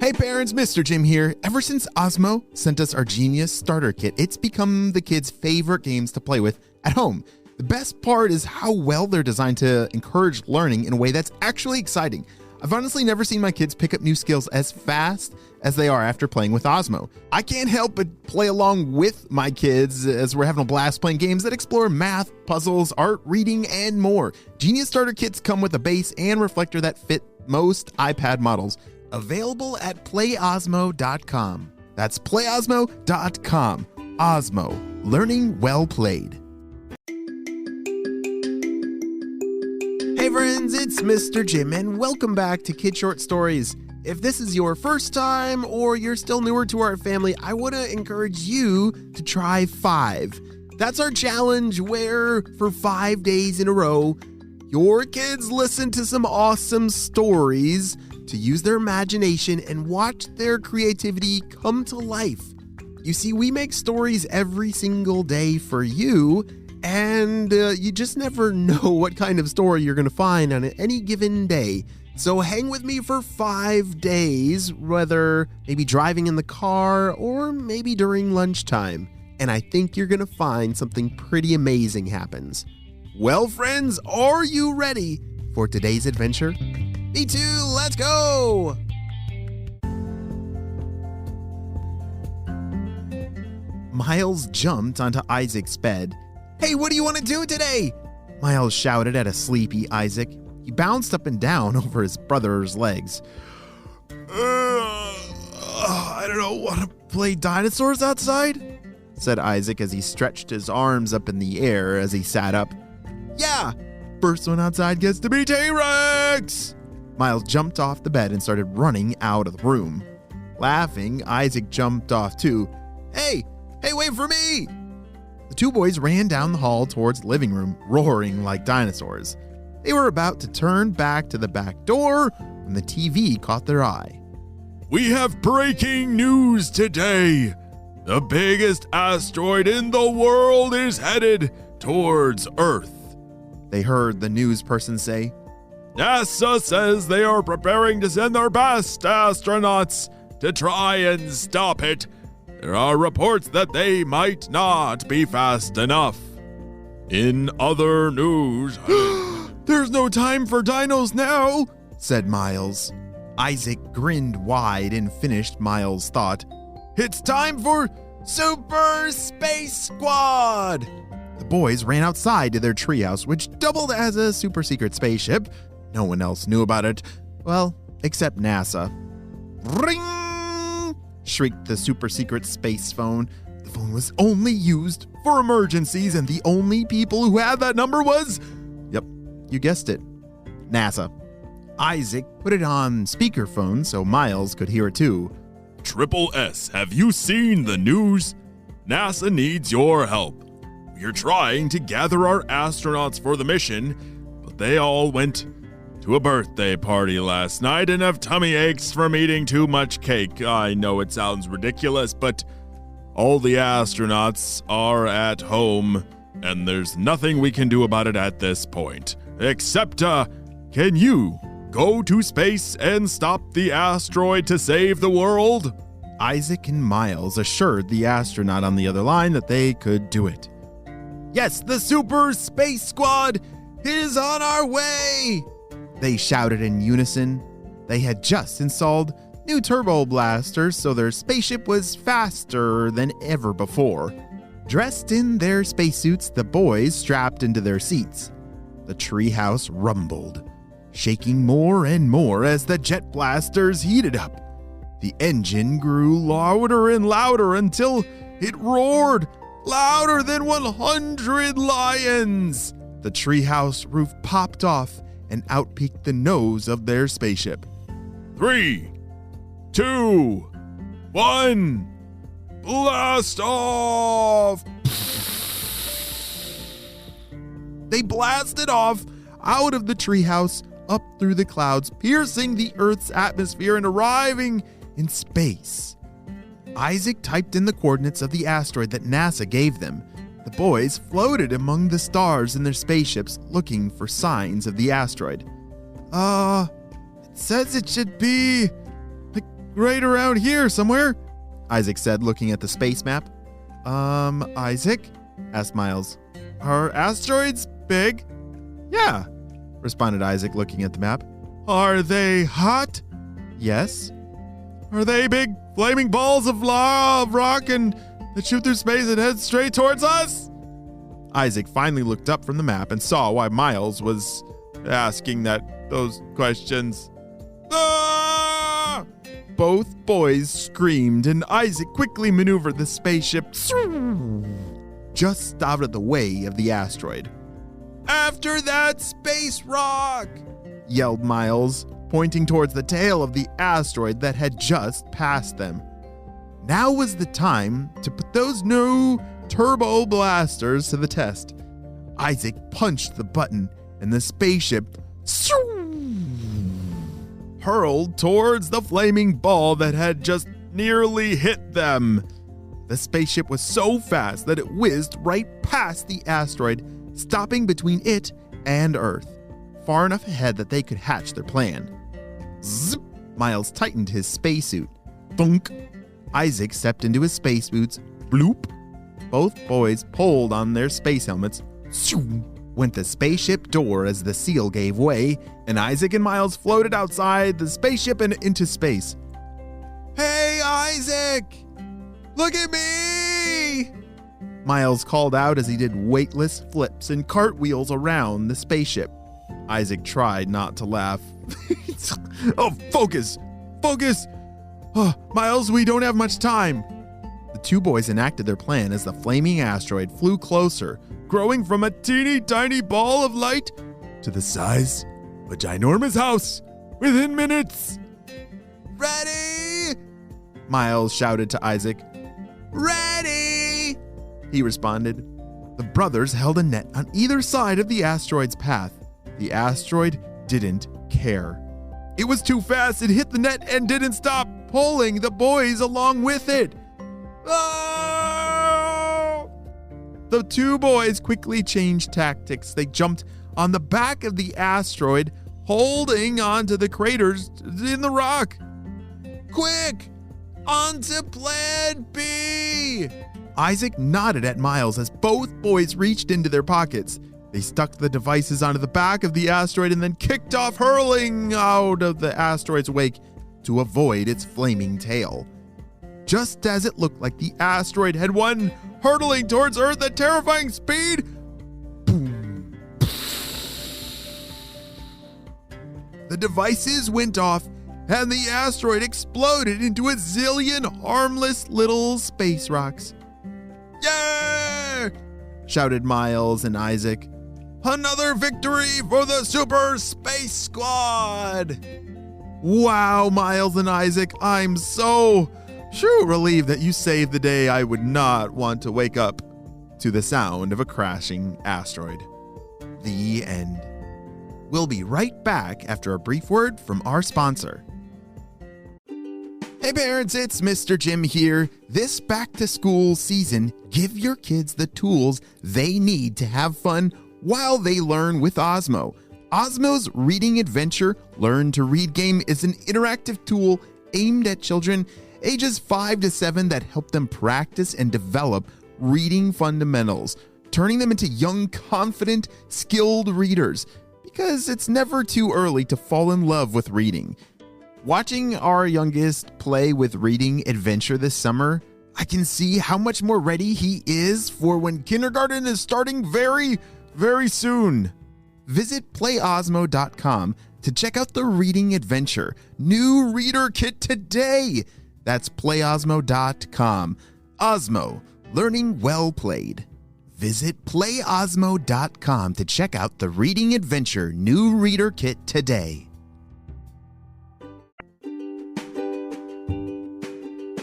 Hey parents, Mr. Jim here. Ever since Osmo sent us our Genius Starter Kit, it's become the kids' favorite games to play with at home. The best part is how well they're designed to encourage learning in a way that's actually exciting. I've honestly never seen my kids pick up new skills as fast as they are after playing with Osmo. I can't help but play along with my kids as we're having a blast playing games that explore math, puzzles, art, reading, and more. Genius Starter Kits come with a base and reflector that fit most iPad models. Available at playosmo.com. That's playosmo.com. Osmo, learning well played. Hey friends, it's Mr. Jim, and welcome back to Kid Short Stories. If this is your first time or you're still newer to our family, I want to encourage you to try 5. That's our challenge where for 5 days in a row, your kids listen to some awesome stories to use their imagination and watch their creativity come to life. You see, we make stories every single day for you, and you just never know what kind of story you're going to find on any given day. So hang with me for 5 days, whether maybe driving in the car or maybe during lunchtime, and I think you're going to find something pretty amazing happens. Well, friends, are you ready for today's adventure? Me too, let's go! Miles jumped onto Isaac's bed. Hey, what do you want to do today? Miles shouted at a sleepy Isaac. He bounced up and down over his brother's legs. I don't know, want to play dinosaurs outside? Said Isaac as he stretched his arms up in the air as he sat up. Yeah, first one outside gets to be T-Rex! Miles jumped off the bed and started running out of the room. Laughing, Isaac jumped off too. Hey, wait for me! The two boys ran down the hall towards the living room, roaring like dinosaurs. They were about to turn back to the back door when the TV caught their eye. We have breaking news today. The biggest asteroid in the world is headed towards Earth. They heard the news person say. NASA says they are preparing to send their best astronauts to try and stop it. There are reports that they might not be fast enough. In other news... There's no time for dinos now, said Miles. Isaac grinned wide and finished Miles' thought. It's time for Super Space Squad! The boys ran outside to their treehouse, which doubled as a super secret spaceship. No one else knew about it. Well, except NASA. Ring! Shrieked the super secret space phone. The phone was only used for emergencies, and the only people who had that number was... Yep, you guessed it. NASA. Isaac put it on speakerphone so Miles could hear it too. Triple S, have you seen the news? NASA needs your help. We're trying to gather our astronauts for the mission, but they all went to a birthday party last night and have tummy aches from eating too much cake. I know it sounds ridiculous, but all the astronauts are at home, and there's nothing we can do about it at this point. Except, can you go to space and stop the asteroid to save the world? Isaac and Miles assured the astronaut on the other line that they could do it. Yes, the Super Space Squad is on our way! They shouted in unison. They had just installed new turbo blasters, so their spaceship was faster than ever before. Dressed in their spacesuits, the boys strapped into their seats. The treehouse rumbled, shaking more and more as the jet blasters heated up. The engine grew louder and louder until it roared louder than 100 lions. The treehouse roof popped off and outpeaked the nose of their spaceship. 3, 2, 1, blast off! They blasted off out of the treehouse, up through the clouds, piercing the Earth's atmosphere and arriving in space. Isaac typed in the coordinates of the asteroid that NASA gave them. The boys floated among the stars in their spaceships looking for signs of the asteroid. It says it should be like right around here somewhere, Isaac said, looking at the space map. Isaac? Asked Miles. Are asteroids big? Yeah, responded Isaac, looking at the map. Are they hot? Yes. Are they big flaming balls of rock and that shoot through space and head straight towards us? Isaac finally looked up from the map and saw why Miles was asking those questions. Ah! Both boys screamed, and Isaac quickly maneuvered the spaceship just out of the way of the asteroid. After that space rock! Yelled Miles, pointing towards the tail of the asteroid that had just passed them. Now was the time to put those new turbo blasters to the test. Isaac punched the button, and the spaceship hurled towards the flaming ball that had just nearly hit them. The spaceship was so fast that it whizzed right past the asteroid, stopping between it and Earth, far enough ahead that they could hatch their plan. Zip! Miles tightened his spacesuit. Thunk! Isaac stepped into his space boots. Bloop! Both boys pulled on their space helmets. Shoo! Went the spaceship door as the seal gave way, and Isaac and Miles floated outside the spaceship and into space. Hey, Isaac! Look at me! Miles called out as he did weightless flips and cartwheels around the spaceship. Isaac tried not to laugh. Oh, focus! Focus! Oh, Miles, we don't have much time. The two boys enacted their plan as the flaming asteroid flew closer, growing from a teeny tiny ball of light to the size of a ginormous house within minutes. Ready? Miles shouted to Isaac. Ready! He responded. The brothers held a net on either side of the asteroid's path. The asteroid didn't care. It was too fast. It hit the net and didn't stop, pulling the boys along with it. Oh! The two boys quickly changed tactics. They jumped on the back of the asteroid, holding onto the craters in the rock. Quick! Onto Plan B! Isaac nodded at Miles as both boys reached into their pockets. They stuck the devices onto the back of the asteroid and then kicked off, hurling out of the asteroid's wake to avoid its flaming tail. Just as it looked like the asteroid had won, hurtling towards Earth at terrifying speed, boom. The devices went off, and the asteroid exploded into a zillion harmless little space rocks. Yeah! Shouted Miles and Isaac. Another victory for the Super Space Squad! Wow, Miles and Isaac, I'm so relieved that you saved the day. I would not want to wake up to the sound of a crashing asteroid. The end. We'll be right back after a brief word from our sponsor. Hey parents, it's Mr. Jim here. This back-to-school season, give your kids the tools they need to have fun while they learn with Osmo. Osmo's Reading Adventure Learn to Read game is an interactive tool aimed at children ages 5 to 7 that help them practice and develop reading fundamentals, turning them into young, confident, skilled readers, because it's never too early to fall in love with reading. Watching our youngest play with Reading Adventure this summer, I can see how much more ready he is for when kindergarten is starting very, very soon. Visit playosmo.com to check out the Reading Adventure new reader kit today. That's playosmo.com. Osmo, learning well played. Visit playosmo.com to check out the Reading Adventure new reader kit today.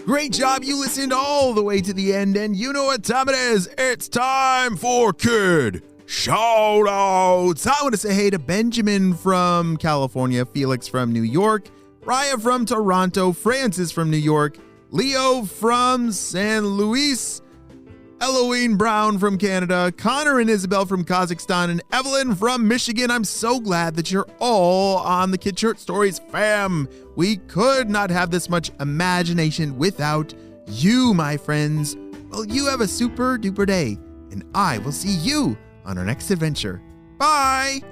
Great job, you listened all the way to the end, and you know what time it is. It's time for Kid Shoutouts. I want to say hey to Benjamin from California, Felix from New York, Raya from Toronto, Francis from New York, Leo from San Luis, Eloine Brown from Canada, Connor and Isabel from Kazakhstan, and Evelyn from Michigan. I'm so glad that you're all on the Kid Short Stories fam. We could not have this much imagination without you, my friends. Well, you have a super duper day, and I will see you on our next adventure. Bye!